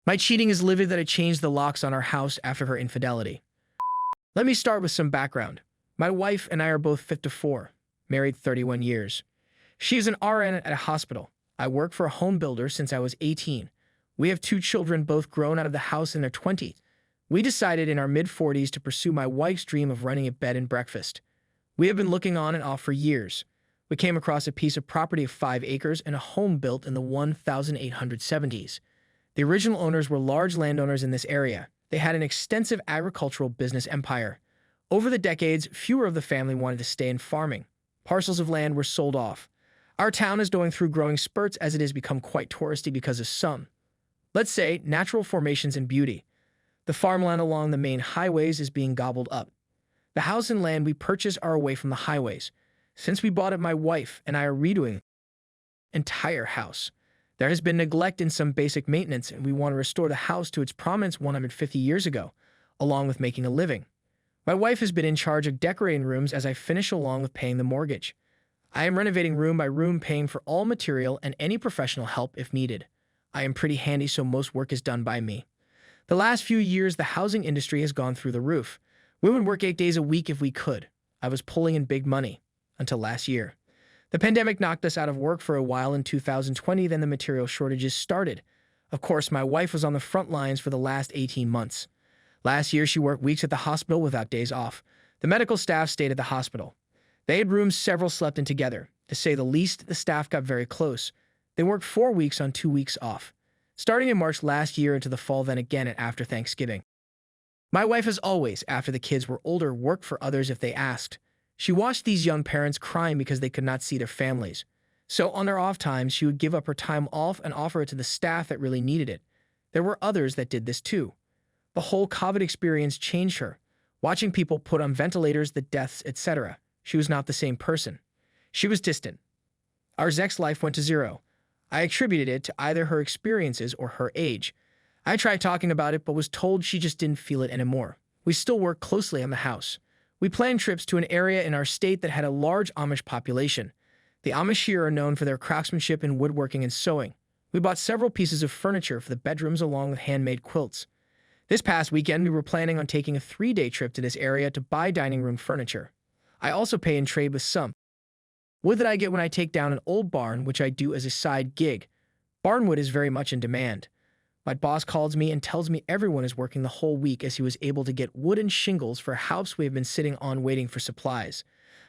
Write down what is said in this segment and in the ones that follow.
My cheating is livid that I changed the locks on our house after her infidelity. Let me start with some background. My wife and I are both 54, married 31 years. She is an RN at a hospital. I work for a home builder since I was 18. We have 2 children, both grown out of the house in their 20s. We decided in our mid-40s to pursue my wife's dream of running a bed and breakfast. We have been looking on and off for years. We came across a piece of property of 5 acres and a home built in the 1870s. The original owners were large landowners in this area. They had an extensive agricultural business empire. Over the decades, fewer of the family wanted to stay in farming. Parcels of land were sold off. Our town is going through growing spurts as it has become quite touristy because of some, let's say, natural formations and beauty. The farmland along the main highways is being gobbled up. The house and land we purchased are away from the highways. Since we bought it, my wife and I are redoing the entire house. There has been neglect in some basic maintenance, and we want to restore the house to its prominence 150 years ago, along with making a living. My wife has been in charge of decorating rooms as I finish along with paying the mortgage. I am renovating room by room, paying for all material and any professional help if needed. I am pretty handy, so most work is done by me. The last few years, the housing industry has gone through the roof. We would work 8 days a week if we could. I was pulling in big money. Until last year. The pandemic knocked us out of work for a while in 2020, then the material shortages started. Of course, my wife was on the front lines for the last 18 months. Last year, she worked weeks at the hospital without days off. The medical staff stayed at the hospital. They had rooms several slept in together. To say the least, the staff got very close. They worked 4 weeks on 2 weeks off. Starting in March last year into the fall, then again and after Thanksgiving. My wife has always, after the kids were older, worked for others if they asked. She watched these young parents crying because they could not see their families. So on their off times, she would give up her time off and offer it to the staff that really needed it. There were others that did this too. The whole COVID experience changed her. Watching people put on ventilators, the deaths, etc. She was not the same person. She was distant. Our sex life went to zero. I attributed it to either her experiences or her age. I tried talking about it, but was told she just didn't feel it anymore. We still work closely on the house. We planned trips to an area in our state that had a large Amish population. The Amish here are known for their craftsmanship in woodworking and sewing. We bought several pieces of furniture for the bedrooms along with handmade quilts. This past weekend, we were planning on taking a 3-day trip to this area to buy dining room furniture. I also pay and trade with some wood that I get when I take down an old barn, which I do as a side gig. Barnwood is very much in demand. My boss calls me and tells me everyone is working the whole week as he was able to get wood and shingles for a house we have been sitting on waiting for supplies.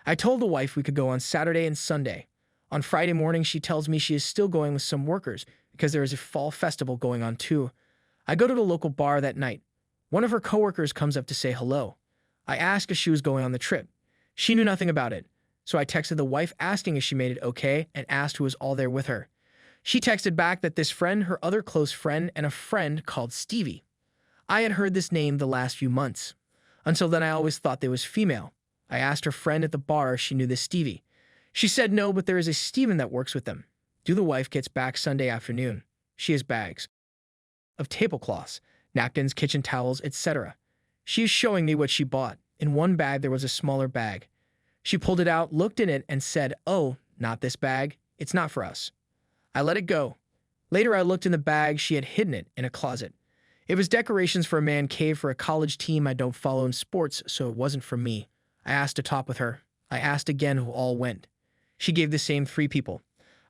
I told the wife we could go on Saturday and Sunday. On Friday morning, she tells me she is still going with some workers because there is a fall festival going on too. I go to the local bar that night. One of her coworkers comes up to say hello. I asked if she was going on the trip. She knew nothing about it, so I texted the wife asking if she made it okay and asked who was all there with her. She texted back that this friend, her other close friend, and a friend called Stevie. I had heard this name the last few months. Until then, I always thought they was female. I asked her friend at the bar if she knew this Stevie. She said no, but there is a Steven that works with them. The wife gets back Sunday afternoon. She has bags of tablecloths, napkins, kitchen towels, etc. She is showing me what she bought. In one bag, there was a smaller bag. She pulled it out, looked in it, and said, "Oh, not this bag. It's not for us." I let it go. Later, I looked in the bag. She had hidden it in a closet. It was decorations for a man cave for a college team I don't follow in sports, so it wasn't for me. I asked to talk with her. I asked again who all went. She gave the same 3 people.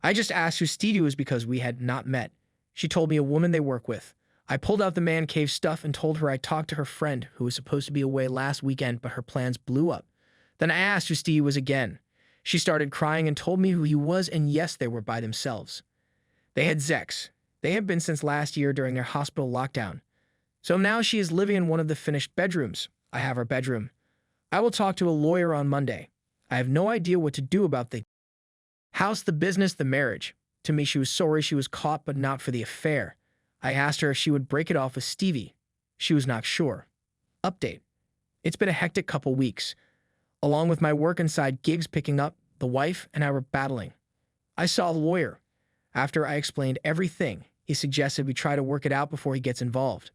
I just asked who Stevie was because we had not met. She told me a woman they work with. I pulled out the man cave stuff and told her I talked to her friend who was supposed to be away last weekend, but her plans blew up. Then I asked who Stevie was again. She started crying and told me who he was, and yes, they were by themselves. They had Zex. They have been since last year during their hospital lockdown. So now she is living in one of the finished bedrooms. I have her bedroom. I will talk to a lawyer on Monday. I have no idea what to do about the house, the business, the marriage. To me, she was sorry she was caught, but not for the affair. I asked her if she would break it off with Stevie. She was not sure. Update. It's been a hectic couple weeks. Along with my work and side gigs picking up, the wife and I were battling. I saw a lawyer. After I explained everything, he suggested we try to work it out before he gets involved.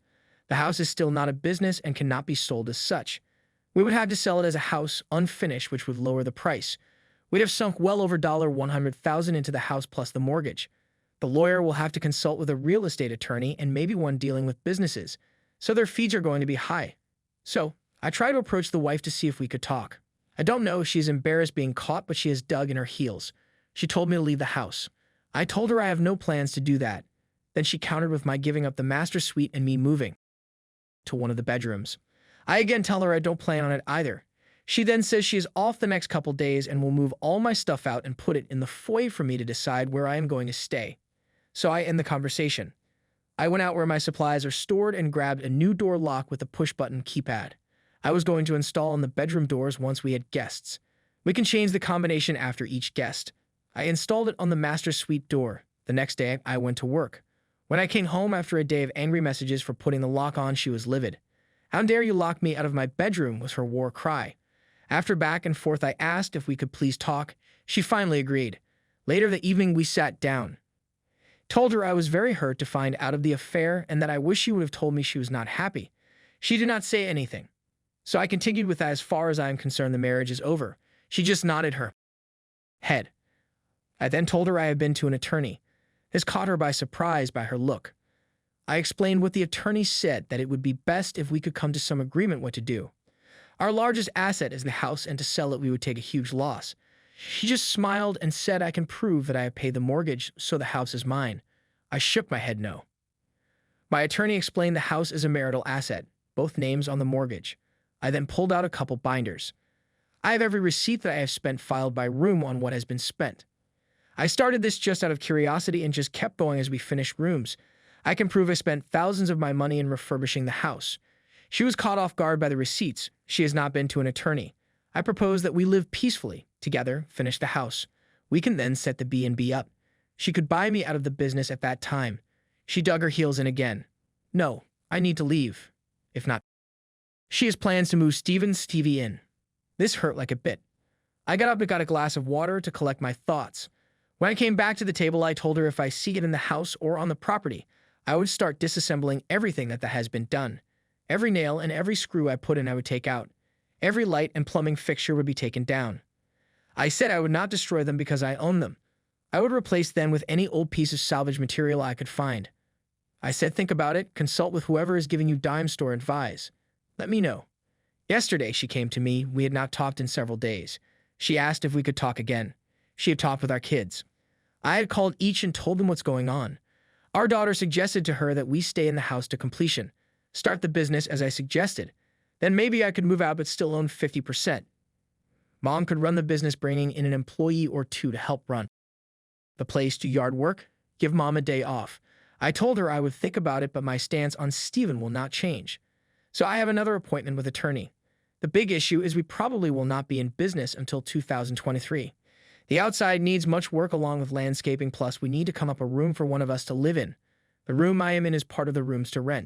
The house is still not a business and cannot be sold as such. We would have to sell it as a house, unfinished, which would lower the price. We'd have sunk well over $100,000 into the house plus the mortgage. The lawyer will have to consult with a real estate attorney and maybe one dealing with businesses, so their fees are going to be high. So, I try to approach the wife to see if we could talk. I don't know if she's embarrassed being caught, but she has dug in her heels. She told me to leave the house. I told her I have no plans to do that. Then she countered with my giving up the master suite and me moving to one of the bedrooms. I again tell her I don't plan on it either. She then says she is off the next couple days and will move all my stuff out and put it in the foyer for me to decide where I am going to stay. So I end the conversation. I went out where my supplies are stored and grabbed a new door lock with a push-button keypad. I was going to install on the bedroom doors once we had guests. We can change the combination after each guest. I installed it on the master suite door. The next day, I went to work. When I came home after a day of angry messages for putting the lock on, she was livid. "How dare you lock me out of my bedroom?" was her war cry. After back and forth, I asked if we could please talk. She finally agreed. Later that evening, we sat down. Told her I was very hurt to find out of the affair and that I wish she would have told me she was not happy. She did not say anything. So I continued with that. As far as I am concerned, the marriage is over. She just nodded her head. I then told her I had been to an attorney. This caught her by surprise by her look. I explained what the attorney said, that it would be best if we could come to some agreement what to do. Our largest asset is the house, and to sell it we would take a huge loss. She just smiled and said I can prove that I have paid the mortgage, so the house is mine. I shook my head no. My attorney explained the house is a marital asset, both names on the mortgage. I then pulled out a couple binders. I have every receipt that I have spent filed by room on what has been spent. I started this just out of curiosity and just kept going as we finished rooms. I can prove I spent thousands of my money in refurbishing the house. She was caught off guard by the receipts. She has not been to an attorney. I propose that we live peacefully, together, finish the house. We can then set the B&B up. She could buy me out of the business at that time. She dug her heels in again. No, I need to leave. If not, she has plans to move Steven's TV in. This hurt like a bit. I got up and got a glass of water to collect my thoughts. When I came back to the table, I told her if I see it in the house or on the property, I would start disassembling everything that has been done. Every nail and every screw I put in I would take out. Every light and plumbing fixture would be taken down. I said I would not destroy them because I own them. I would replace them with any old piece of salvage material I could find. I said think about it, consult with whoever is giving you dime store advice. Let me know. Yesterday she came to me. We had not talked in several days. She asked if we could talk again. She had talked with our kids. I had called each and told them what's going on. Our daughter suggested to her that we stay in the house to completion, start the business as I suggested. Then maybe I could move out but still own 50%. Mom could run the business, bringing in an employee or two to help run the place, do yard work, give Mom a day off. I told her I would think about it, but my stance on Steven will not change. So I have another appointment with attorney. The big issue is we probably will not be in business until 2023. The outside needs much work along with landscaping, plus we need to come up a room for one of us to live in. The room I am in is part of the rooms to rent.